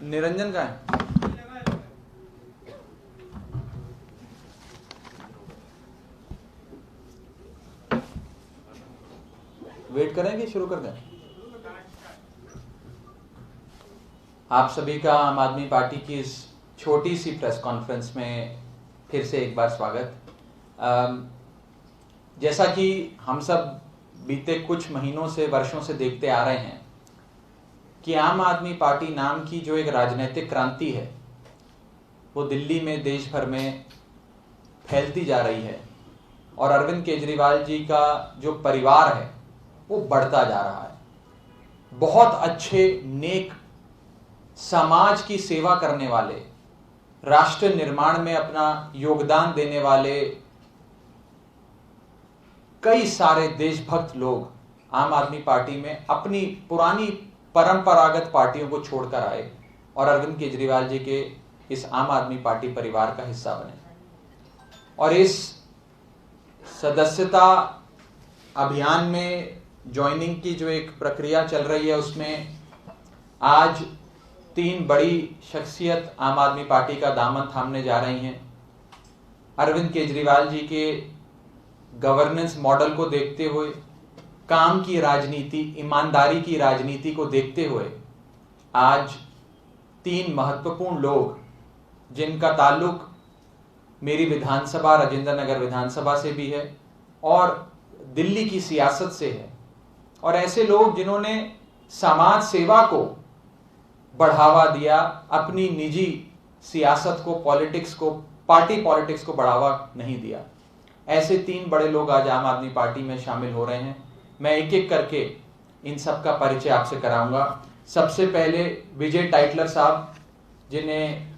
निरंजन का है? वेट करें कि शुरू कर दें? आप सभी का आम आदमी पार्टी की इस छोटी सी प्रेस कॉन्फ्रेंस में फिर से एक बार स्वागत। जैसा कि हम सब बीते कुछ महीनों से, वर्षों से देखते आ रहे हैं कि आम आदमी पार्टी नाम की जो एक राजनीतिक क्रांति है वो दिल्ली में, देश भर में फैलती जा रही है और अरविंद केजरीवाल जी का जो परिवार है वो बढ़ता जा रहा है। बहुत अच्छे, नेक, समाज की सेवा करने वाले, राष्ट्र निर्माण में अपना योगदान देने वाले कई सारे देशभक्त लोग आम आदमी पार्टी में अपनी पुरानी परंपरागत पार्टियों को छोड़कर आए और अरविंद केजरीवाल जी के इस आम आदमी पार्टी परिवार का हिस्सा बने। और इस सदस्यता अभियान में ज्वाइनिंग की जो एक प्रक्रिया चल रही है उसमें आज 3 बड़ी शख्सियत आम आदमी पार्टी का दामन थामने जा रही हैं। अरविंद केजरीवाल जी के गवर्नेंस मॉडल को देखते हुए, काम की राजनीति, ईमानदारी की राजनीति को देखते हुए आज 3 महत्वपूर्ण लोग जिनका ताल्लुक मेरी विधानसभा, राजेंद्र नगर विधानसभा से भी है और दिल्ली की सियासत से है, और ऐसे लोग जिन्होंने समाज सेवा को बढ़ावा दिया, अपनी निजी सियासत को, पॉलिटिक्स को, पार्टी पॉलिटिक्स को बढ़ावा नहीं दिया। ऐसे 3 बड़े लोग आज आम आदमी पार्टी में शामिल हो रहे हैं। मैं एक एक करके इन सब का परिचय आपसे कराऊंगा। सबसे पहले विजय टाइटलर साहब, जिन्हें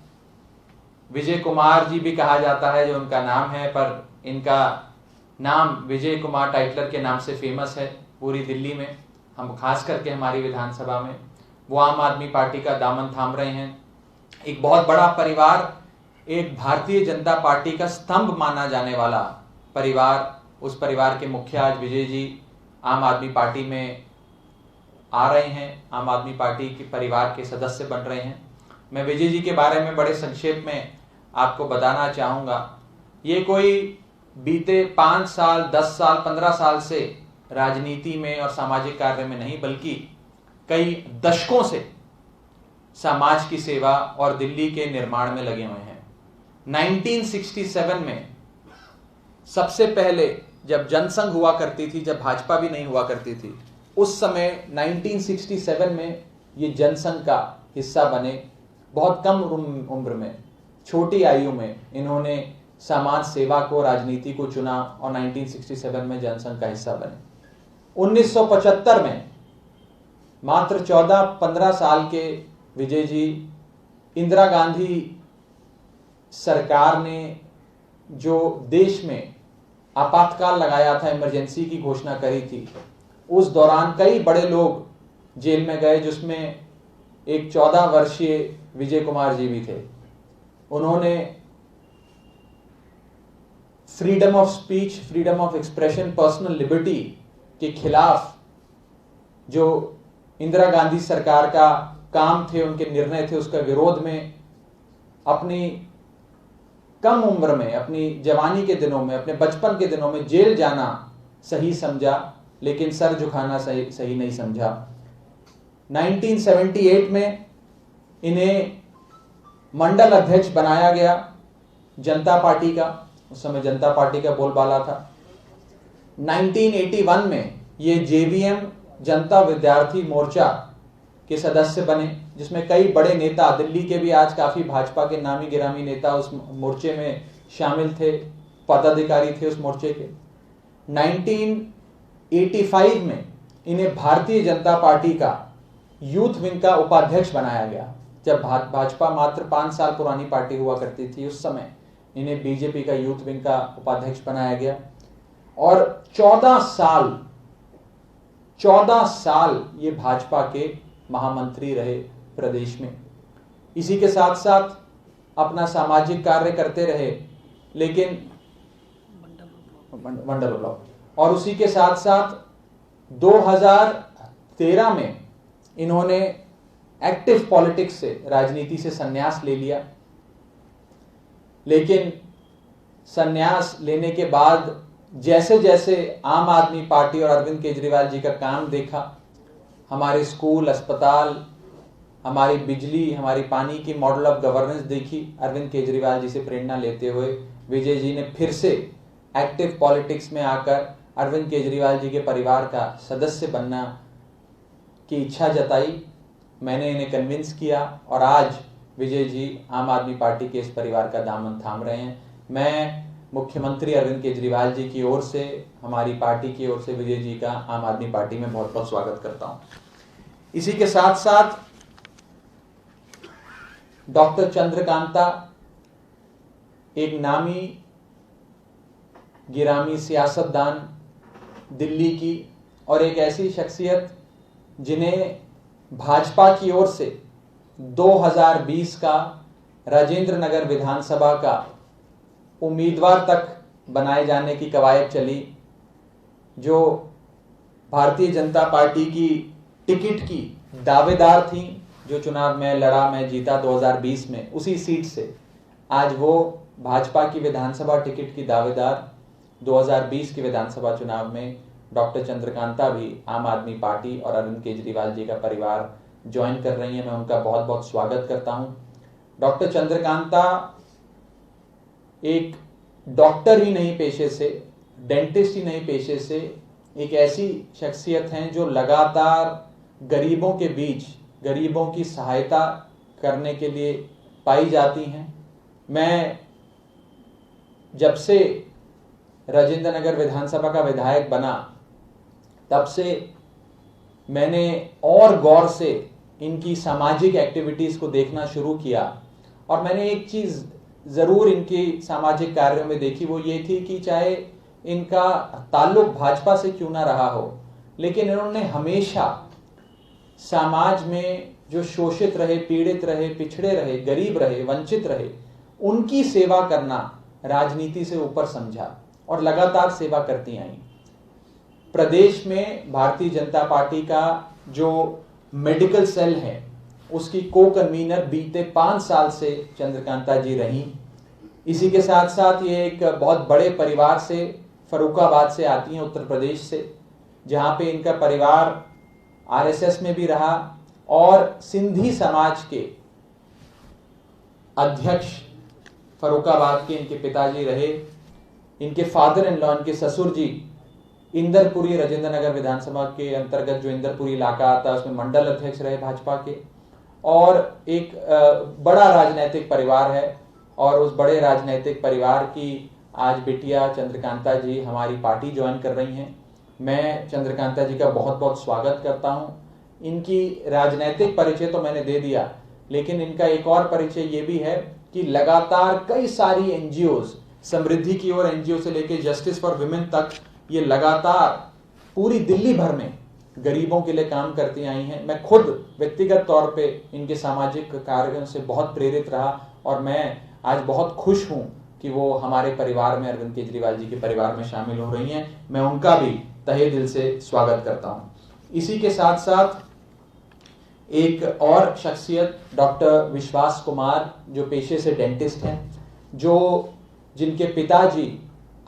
विजय कुमार जी भी कहा जाता है जो उनका नाम है, पर इनका नाम विजय कुमार टाइटलर के नाम से फेमस है पूरी दिल्ली में, हम खास करके हमारी विधानसभा में। वो आम आदमी पार्टी का दामन थाम रहे हैं। एक बहुत बड़ा परिवार, एक भारतीय जनता पार्टी का स्तंभ माना जाने वाला परिवार, उस परिवार के मुखिया आज विजय जी आम आदमी पार्टी में आ रहे हैं, आम आदमी पार्टी के परिवार के सदस्य बन रहे हैं। मैं विजय जी के बारे में बड़े संक्षेप में आपको बताना चाहूंगा। ये कोई बीते 5 साल, 10 साल, 15 साल से राजनीति में और सामाजिक कार्य में नहीं, बल्कि कई दशकों से समाज की सेवा और दिल्ली के निर्माण में लगे हुए हैं। 1967 में सबसे पहले जब जनसंघ हुआ करती थी, जब भाजपा भी नहीं हुआ करती थी, उस समय 1967 में ये जनसंघ का हिस्सा बने। बहुत कम उम्र में, छोटी आयु में इन्होंने समाज सेवा को, राजनीति को चुना और 1967 में जनसंघ का हिस्सा बने। 1975 में मात्र 14-15 साल के विजय जी, इंदिरा गांधी सरकार ने जो देश में आपातकाल लगाया था, इमरजेंसी की घोषणा करी थी, उस दौरान कई बड़े लोग जेल में गए, जिसमें एक 14 वर्षीय विजय कुमार जी भी थे। उन्होंने freedom of speech, freedom of expression, personal liberty के खिलाफ जो इंदिरा गांधी सरकार का काम थे, उनके निर्णय थे, उसका विरोध में अपनी कम उम्र में, अपनी जवानी के दिनों में, अपने बचपन के दिनों में जेल जाना सही समझा, लेकिन सर झुकाना सही नहीं समझा। 1978 में इन्हें मंडल अध्यक्ष बनाया गया जनता पार्टी का, उस समय जनता पार्टी का बोलबाला था। 1981 में ये जेवीएम, जनता विद्यार्थी मोर्चा के सदस्य बने, जिसमें कई बड़े नेता, दिल्ली के भी आज काफी भाजपा के नामी गिरामी नेता उस मोर्चे में शामिल थे, पदाधिकारी थे उस मोर्चे के। 1985 में इन्हें भारतीय जनता पार्टी का यूथ विंग का उपाध्यक्ष बनाया गया। जब भाजपा मात्र 5 साल पुरानी पार्टी हुआ करती थी, उस समय इन्हें बीजेपी का यूथ विंग का उपाध्यक्ष बनाया गया और 14 साल ये भाजपा के महामंत्री रहे प्रदेश में। इसी के साथ साथ अपना सामाजिक कार्य करते रहे, लेकिन मंडल ब्लॉक, और उसी के साथ साथ 2013 में इन्होंने एक्टिव पॉलिटिक्स से, राजनीति से संन्यास ले लिया। लेकिन संन्यास लेने के बाद जैसे जैसे आम आदमी पार्टी और अरविंद केजरीवाल जी का काम देखा, हमारे स्कूल, अस्पताल, हमारी बिजली, हमारी पानी की मॉडल ऑफ गवर्नेंस देखी, अरविंद केजरीवाल जी से प्रेरणा लेते हुए विजय जी ने फिर से एक्टिव पॉलिटिक्स में आकर अरविंद केजरीवाल जी के परिवार का सदस्य बनना की इच्छा जताई। मैंने इन्हें कन्विंस किया और आज विजय जी आम आदमी पार्टी के इस परिवार का दामन थाम रहे हैं। मैं मुख्यमंत्री अरविंद केजरीवाल जी की ओर से, हमारी पार्टी की ओर से विजय जी का आम आदमी पार्टी में बहुत बहुत स्वागत करता हूं। इसी के साथ साथ डॉक्टर चंद्रकांता एक नामी गिरामी सियासतदान दिल्ली की और एक ऐसी शख्सियत जिन्हें भाजपा की ओर से 2020 का राजेंद्र नगर विधानसभा का उम्मीदवार तक बनाए जाने की कवायद चली, जो भारतीय जनता पार्टी की टिकट की दावेदार थी, जो चुनाव में लड़ा, मैं जीता 2020 में उसी सीट से। आज वो भाजपा की विधानसभा टिकट की दावेदार 2020 के विधानसभा चुनाव में डॉक्टर चंद्रकांता भी आम आदमी पार्टी और अरविंद केजरीवाल जी का परिवार ज्वाइन कर रही हैं। मैं उनका बहुत बहुत स्वागत करता हूं। डॉक्टर चंद्रकांता एक डॉक्टर ही नहीं पेशे से, डेंटिस्ट ही नहीं पेशे से, एक ऐसी शख्सियत हैं जो लगातार गरीबों के बीच गरीबों की सहायता करने के लिए पाई जाती हैं। मैं जब से राजेंद्र नगर विधानसभा का विधायक बना तब से मैंने और गौर से इनकी सामाजिक एक्टिविटीज को देखना शुरू किया और मैंने एक चीज जरूर इनकी सामाजिक कार्यों में देखी, वो ये थी कि चाहे इनका ताल्लुक भाजपा से क्यों ना रहा हो, लेकिन इन्होंने हमेशा समाज में जो शोषित रहे, पीड़ित रहे, पिछड़े रहे, गरीब रहे, वंचित रहे, उनकी सेवा करना राजनीति से ऊपर समझा और लगातार सेवा करती आई। प्रदेश में भारतीय जनता पार्टी का जो मेडिकल सेल है उसकी को कन्वीनर बीते 5 साल से चंद्रकांता जी रही। इसी के साथ साथ ये एक बहुत बड़े परिवार से, फरुखाबाद से आती हैं, उत्तर प्रदेश से, जहां पे इनका परिवार आरएसएस में भी रहा और सिंधी समाज के अध्यक्ष फरुखाबाद के इनके पिताजी रहे। इनके फादर इन लॉ, इनके ससुर जी इंदरपुरी, राजेंद्र नगर विधानसभा के अंतर्गत जो इंदरपुरी इलाका आता है उसमें मंडल अध्यक्ष रहे भाजपा के। और एक बड़ा राजनीतिक परिवार है और उस बड़े राजनीतिक परिवार की आज बिटिया चंद्रकांता जी हमारी पार्टी ज्वाइन कर रही हैं। मैं चंद्रकांता जी का बहुत बहुत स्वागत करता हूं। इनकी राजनीतिक परिचय तो मैंने दे दिया, लेकिन इनका एक और परिचय ये भी है कि लगातार कई सारी एनजीओज, समृद्धि की ओर एनजीओ से लेकर जस्टिस फॉर विमेन तक, ये लगातार पूरी दिल्ली भर में गरीबों के लिए काम करती आई हैं। मैं खुद व्यक्तिगत तौर पे इनके सामाजिक कार्यों से बहुत प्रेरित रहा और मैं आज बहुत खुश हूं कि वो हमारे परिवार में, अरविंद केजरीवाल जी के परिवार में शामिल हो रही हैं। मैं उनका भी तहे दिल से स्वागत करता हूं। इसी के साथ साथ एक और शख्सियत डॉक्टर विश्वास कुमार, जो पेशे से डेंटिस्ट हैं, जिनके पिताजी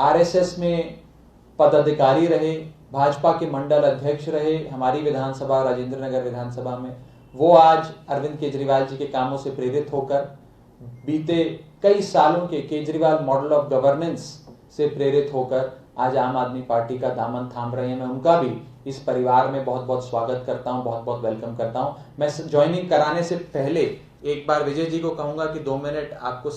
आरएसएस में पदाधिकारी रहे, भाजपा के मंडल अध्यक्ष रहे हमारी विधानसभा, राजेंद्र नगर विधानसभा में। वो आज अरविंद केजरीवाल जी के कामों से प्रेरित होकर बीते कई सालों के केजरीवाल मॉडल ऑफ गवर्नेंस से प्रेरित होकर आज आम आदमी पार्टी का दामन थाम रहे हैं। मैं उनका भी इस परिवार में बहुत बहुत स्वागत करता हूं, बहुत बहुत वेलकम करता हूं। मैं ज्वाइनिंग कराने से पहले एक बार विजय जी को कहूंगा कि 2 मिनट आपको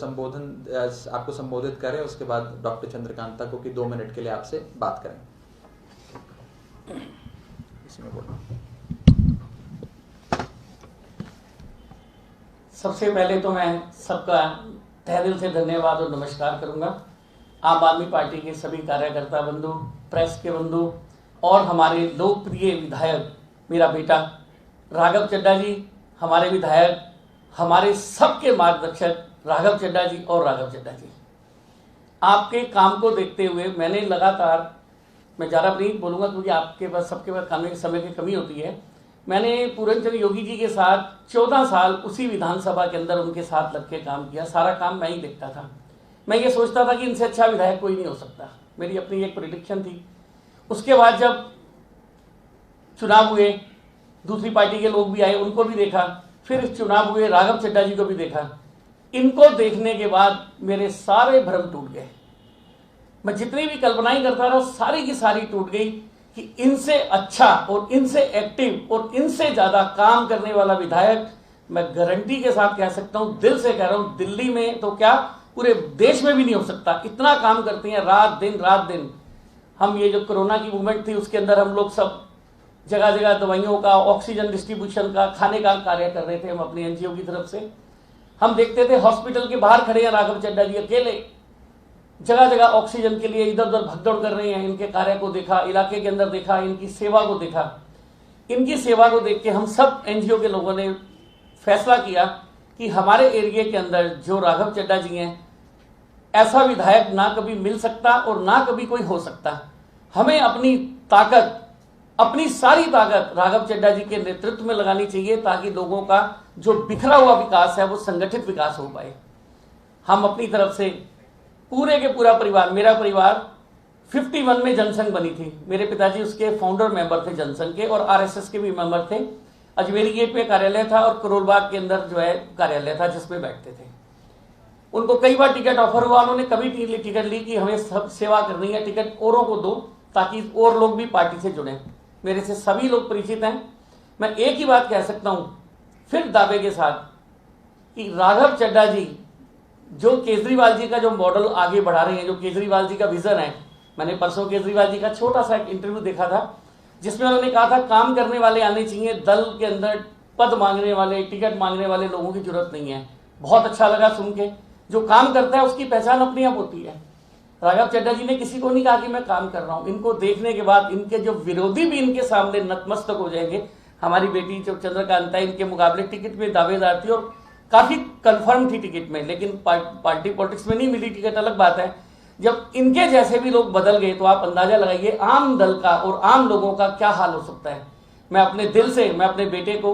संबोधित करें, उसके बाद डॉक्टर चंद्रकांता को कि 2 मिनट के लिए आपसे बात करें। इसमें बोलो। सबसे पहले तो मैं सबका तहे दिल से धन्यवाद और नमस्कार करूंगा। आम आदमी पार्टी के सभी कार्यकर्ता बंधु, प्रेस के बंधु और हमारे लोकप्रिय विधायक, मेरा बेटा राघव चड्ढा जी, हमारे विधायक, हमारे सबके मार्गदर्शक राघव चड्ढा जी और राघव चड्ढा जी, आपके काम को देखते हुए मैंने लगातार, मैं ज़्यादा नहीं बोलूँगा क्योंकि आपके पास, सबके पास समय की कमी होती है, मैंने पूरन चंद्र योगी जी के साथ 14 साल उसी विधानसभा के अंदर उनके साथ लग के काम किया। सारा काम मैं ही देखता था। मैं ये सोचता था कि इनसे अच्छा विधायक कोई नहीं हो सकता। मेरी अपनी एक प्रेडिक्शन थी। उसके बाद जब चुनाव हुए, दूसरी पार्टी के लोग भी आए, उनको भी देखा। फिर चुनाव हुए, राघव चड्ढा जी को भी देखा। इनको देखने के बाद मेरे सारे भ्रम टूट गए। मैं जितनी भी कल्पनाएं करता था सारी की सारी टूट गई कि इनसे अच्छा और इनसे एक्टिव और इनसे ज्यादा काम करने वाला विधायक मैं गारंटी के साथ कह सकता हूं, दिल से कह रहा हूं, दिल्ली में तो क्या पूरे देश में भी नहीं हो सकता। इतना काम करते हैं रात दिन। हम ये जो कोरोना की मूवमेंट थी उसके अंदर हम लोग सब जगह जगह दवाइयों का, ऑक्सीजन डिस्ट्रीब्यूशन का, खाने का कार्य कर रहे थे। हम अपनी एनजीओ की तरफ से हम देखते थे हॉस्पिटल के बाहर खड़े हैं राघव चड्ढा जी अकेले, जगह जगह ऑक्सीजन के लिए इधर उधर भगदौड़ कर रहे हैं। इनके कार्य को देखा, इलाके के अंदर देखा, इनकी सेवा को देखा। इनकी सेवा को देख के हम सब एनजीओ के लोगों ने फैसला किया कि हमारे एरिया के अंदर जो राघव चड्ढा जी हैं, ऐसा विधायक ना कभी मिल सकता और ना कभी कोई हो सकता। हमें अपनी ताकत, अपनी सारी ताकत राघव चड्ढा जी के नेतृत्व में लगानी चाहिए ताकि लोगों का जो बिखरा हुआ विकास है वो संगठित विकास हो पाए। हम अपनी तरफ से पूरे के पूरा परिवार, मेरा परिवार 51 में जनसंघ बनी थी। मेरे पिताजी उसके फाउंडर मेंबर थे जनसंघ के और आरएसएस के भी मेंबर थे। अजमेरी गेट पे कार्यालय था और करोल बाग के अंदर जो है कार्यालय था जिसमें बैठते थे। उनको कई बार टिकट ऑफर हुआ, उन्होंने कभी टिकट ली कि हमें सब सेवा करनी है, टिकट औरों को दो ताकि और लोग भी पार्टी से जुड़े। मेरे से सभी लोग परिचित हैं। मैं एक ही बात कह सकता हूं फिर दावे के साथ कि राघव चड्ढा जी जो केजरीवाल जी का जो मॉडल आगे बढ़ा रहे हैं, जो केजरीवाल जी का विजन है। मैंने परसों केजरीवाल जी का छोटा सा एक इंटरव्यू देखा था जिसमें उन्होंने कहा था काम करने वाले आने चाहिए, दल के अंदर पद मांगने वाले, टिकट मांगने वाले लोगों की जरूरत नहीं है। बहुत अच्छा लगा सुन के। जो काम करता है उसकी पहचान अपने आप होती है। राघव चड्ढा जी ने किसी को नहीं कहा कि मैं काम कर रहा हूं। इनको देखने के बाद इनके जो विरोधी भी इनके सामने नतमस्तक हो जाएंगे। हमारी बेटी जो चंद्रकांता इनके मुकाबले टिकट में दावेदार थी और काफी कंफर्म थी टिकट में, लेकिन पार्टी पॉलिटिक्स में नहीं मिली टिकट, अलग बात है। जब इनके जैसे भी लोग बदल गए तो आप अंदाजा लगाइए आम दल का और आम लोगों का क्या हाल हो सकता है। मैं अपने दिल से, मैं अपने बेटे को,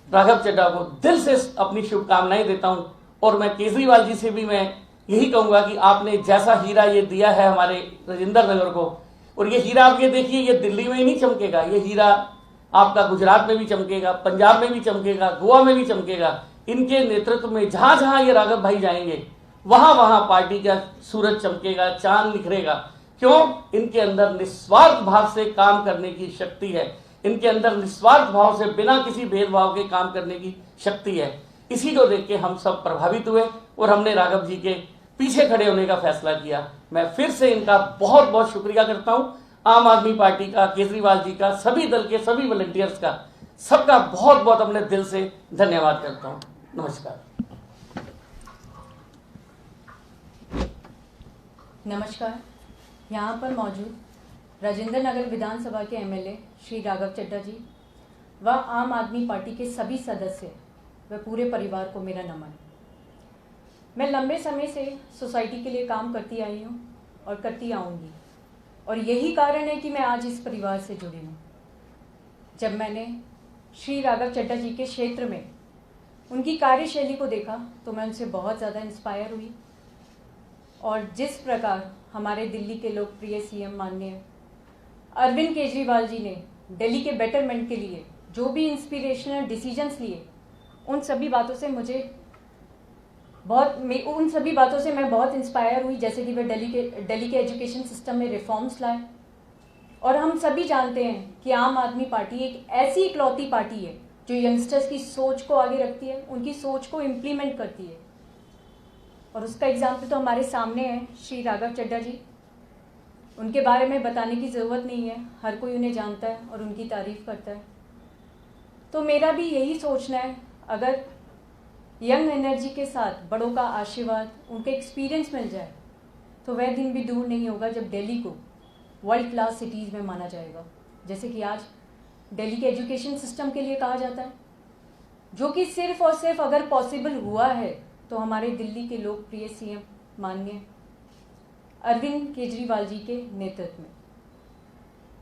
राघव चड्ढा को दिल से अपनी शुभकामनाएं देता हूं और मैं केजरीवाल जी से भी मैं यही कहूंगा कि आपने जैसा हीरा ये दिया है हमारे राजेंद्र नगर को, और ये हीरा आप ये देखिए, ये दिल्ली में ही नहीं चमकेगा, ये हीरा आपका गुजरात में भी चमकेगा, पंजाब में भी चमकेगा, गोवा में भी चमकेगा। इनके नेतृत्व में जहां जहां ये राघव भाई जाएंगे वहां वहां पार्टी का सूरज चमकेगा, चांद निखरेगा। क्यों? इनके अंदर निस्वार्थ भाव से काम करने की शक्ति है। इनके अंदर निस्वार्थ भाव से बिना किसी भेदभाव के काम करने की शक्ति है। इसी को देख के हम सब प्रभावित हुए और हमने राघव जी के पीछे खड़े होने का फैसला किया। मैं फिर से इनका बहुत बहुत शुक्रिया करता हूं, आम आदमी पार्टी का, केजरीवाल जी का, सभी दल के सभी वॉलंटियर्स का, सबका बहुत बहुत अपने दिल से धन्यवाद करता हूं। नमस्कार। नमस्कार। यहाँ पर मौजूद राजेंद्र नगर विधानसभा के एमएलए श्री राघव चड्ढा जी व आम आदमी पार्टी के सभी सदस्य व पूरे परिवार को मेरा नमन। मैं लंबे समय से सोसाइटी के लिए काम करती आई हूँ और करती आऊँगी, और यही कारण है कि मैं आज इस परिवार से जुड़ी हूँ। जब मैंने श्री राघव चड्ढा जी के क्षेत्र में उनकी कार्यशैली को देखा तो मैं उनसे बहुत ज़्यादा इंस्पायर हुई, और जिस प्रकार हमारे दिल्ली के लोकप्रिय सीएम माननीय अरविंद केजरीवाल जी ने दिल्ली के बेटरमेंट के लिए जो भी इंस्पिरेशनल डिसीजंस लिए, उन सभी बातों से मैं बहुत इंस्पायर हुई। जैसे कि वे दिल्ली के एजुकेशन सिस्टम में रिफॉर्म्स लाए, और हम सभी जानते हैं कि आम आदमी पार्टी एक ऐसी इकलौती पार्टी है जो यंगस्टर्स की सोच को आगे रखती है, उनकी सोच को इम्प्लीमेंट करती है, और उसका एग्जाम्पल तो हमारे सामने है श्री राघव चड्ढा जी। उनके बारे में बताने की ज़रूरत नहीं है, हर कोई उन्हें जानता है और उनकी तारीफ़ करता है। तो मेरा भी यही सोचना है, अगर यंग एनर्जी के साथ बड़ों का आशीर्वाद, उनका एक्सपीरियंस मिल जाए तो वह दिन भी दूर नहीं होगा जब दिल्ली को वर्ल्ड क्लास सिटीज़ में माना जाएगा, जैसे कि आज दिल्ली के एजुकेशन सिस्टम के लिए कहा जाता है, जो कि सिर्फ और सिर्फ अगर पॉसिबल हुआ है तो हमारे दिल्ली के लोकप्रिय सीएम माननीय अरविंद केजरीवाल जी के नेतृत्व में।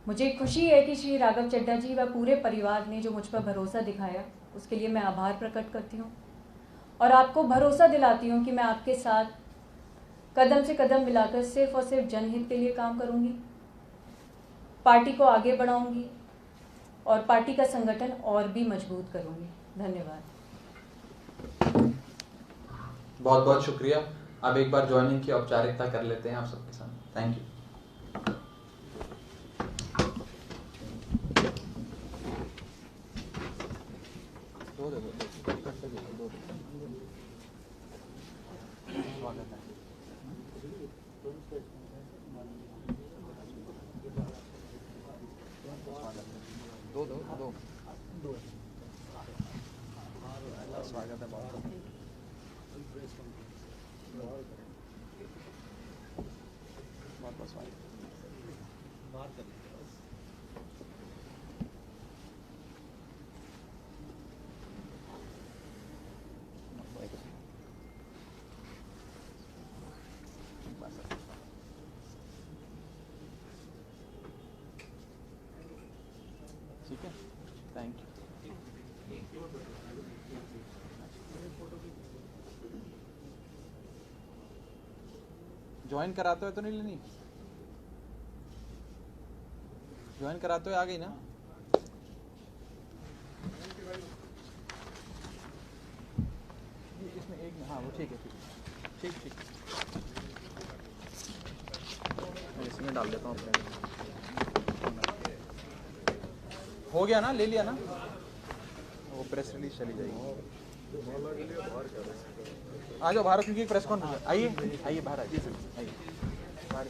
मुझे खुशी है कि श्री राघव चड्ढा जी व पूरे परिवार ने जो मुझ पर भरोसा दिखाया उसके लिए मैं आभार प्रकट करती हूँ और आपको भरोसा दिलाती हूँ कि मैं आपके साथ कदम से कदम मिलाकर सिर्फ और सिर्फ जनहित के लिए काम करूँगी, पार्टी को आगे बढ़ाऊँगी और पार्टी का संगठन और भी मजबूत करूँगी। धन्यवाद। बहुत बहुत शुक्रिया। अब एक बार ज्वाइनिंग की औपचारिकता कर लेते हैं आप सबके साथ। Thank you. स्वागत है बहुत स्वागत। ठीक है, थैंक यू। ज्वाइन कराते हुए तो नहीं लेनी? ज्वाइन कराते हुए आ गई ना? इसमें एक, हाँ वो ठीक है, ठीक ठीक। मैं इसमें डाल देता हूँ अपने। हो गया ना, ले लिया ना? वो प्रेस रिलीज चली जाएगी। आ जाओ बाहर, क्योंकि प्रेस कॉन्फ्रेंस। आइए आइए बाहर आइए, आइए बाहर।